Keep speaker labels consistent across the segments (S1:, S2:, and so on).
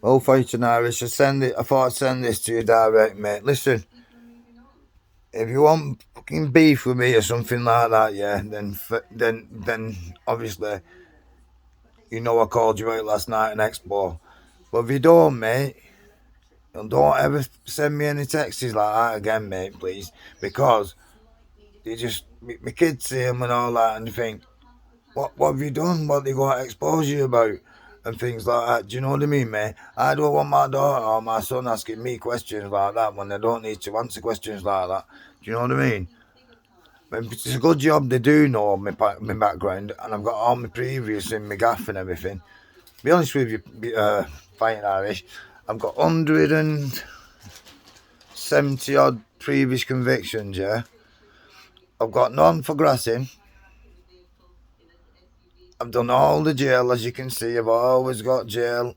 S1: Well, fighting Irish, I thought I'd send this to you direct, mate. Listen, if you want fucking beef with me or something like that, yeah, then obviously you know I called you out last night in Expo. But if you don't, mate, and don't ever send me any texts like that again, mate, please, because you just my kids see them and all that, and they think, what have you done? What they got to expose you about? And things like that. Do you know what I mean, mate? I don't want my daughter or my son asking me questions like that when they don't need to answer questions like that. Do you know what I mean? It's a good job they do know my background, and I've got all my previous in my gaff and everything. Be honest with you, fighting Irish, I've got 170 odd previous convictions, yeah? I've got none for grassing. I've done all the jail, as you can see. I've always got jail.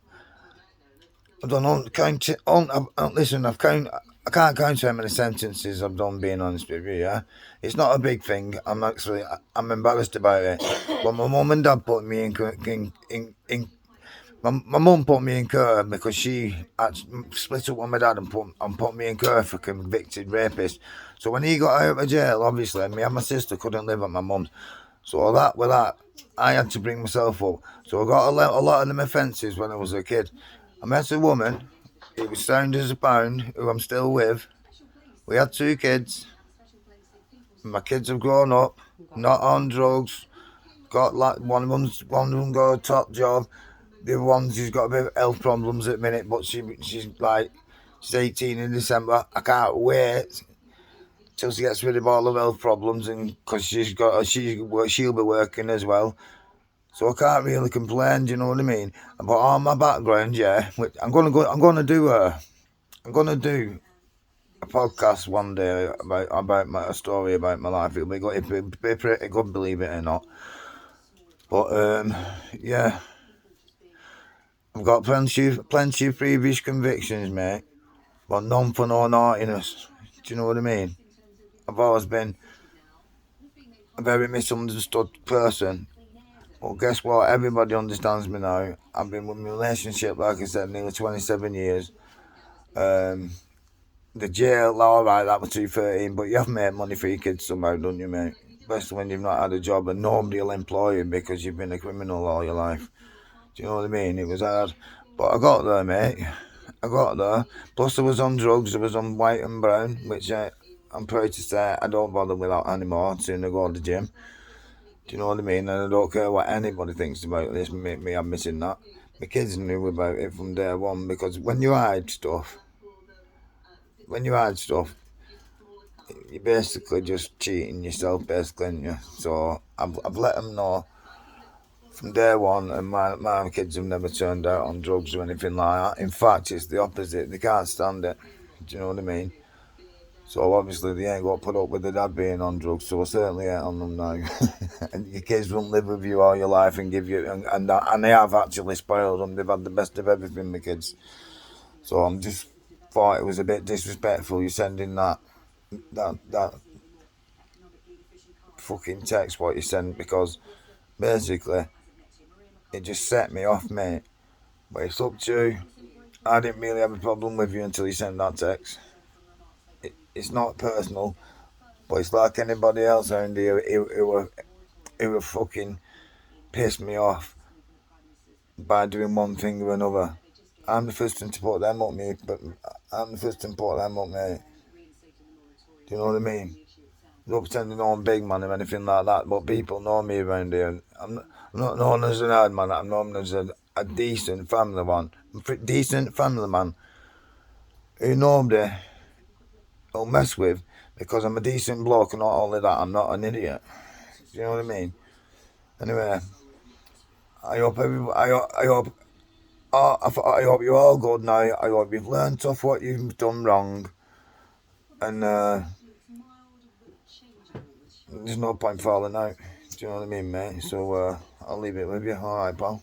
S1: I've done all count. Listen, I can't count how many sentences I've done. Being honest with you, yeah, it's not a big thing. I'm embarrassed about it. But my mum and dad put me in my mum put me in care because she had split up with my dad and put me in care for convicted rapist. So when he got out of jail, obviously, me and my sister couldn't live at my mum's. So with that, I had to bring myself up. So I got a lot of them offences when I was a kid. I met a woman, it was sound as a pound, who I'm still with. We had 2 kids. My kids have grown up, not on drugs. Got like one of them got a top job. The other one, she's got a bit of health problems at the minute, but she's 18 in December. I can't wait till she gets rid of all of health problems, and because she'll be working as well. So I can't really complain. Do you know what I mean? But on my background, yeah, I'm gonna do a podcast one day about a story about my life. It'll be pretty good, believe it or not. But yeah, I've got plenty of previous convictions, mate, but none for no naughtiness. Do you know what I mean? I've always been a very misunderstood person. Well, guess what? Everybody understands me now. I've been with my relationship, like I said, nearly 27 years. Um, the jail, alright, that was 213, but you have made money for your kids somehow, don't you, mate? Especially when you've not had a job and nobody will employ you because you've been a criminal all your life. Do you know what I mean? It was hard. But I got there, mate. I got there. Plus, I was on drugs. I was on white and brown, which I'm proud to say I don't bother with that anymore. Soon I go to the gym. Do you know what I mean? And I don't care what anybody thinks about this. Me admitting that. My kids knew about it from day one because when you hide stuff, you're basically just cheating yourself, basically, aren't you? So I've let them know from day one, and my kids have never turned out on drugs or anything like that. In fact, it's the opposite. They can't stand it. Do you know what I mean? So obviously they ain't got put up with the dad being on drugs, so I certainly ain't on them now. And your kids won't live with you all your life and give you and they have actually spoiled them. They've had the best of everything, my kids. So I'm just thought it was a bit disrespectful you sending that fucking text what you sent because basically it just set me off, mate. But it's up to you. I didn't really have a problem with you until you sent that text. It's not personal, but it's like anybody else around here who fucking pissed me off by doing one thing or another. I'm the first one to put them up, me, but I'm the first one to put them up, mate. Do you know what I mean? I'm not pretending I'm big man or anything like that, but people know me around here. I'm not known as an hard man. I'm known as a decent family man. Decent family man who nobody will mess with because I'm a decent bloke, and not only that, I'm not an idiot. Do you know what I mean? Anyway, I hope I hope you're all good now. I hope you've learnt off what you've done wrong, and there's no point falling out. Do you know what I mean, mate? So I'll leave it with you. All right, pal.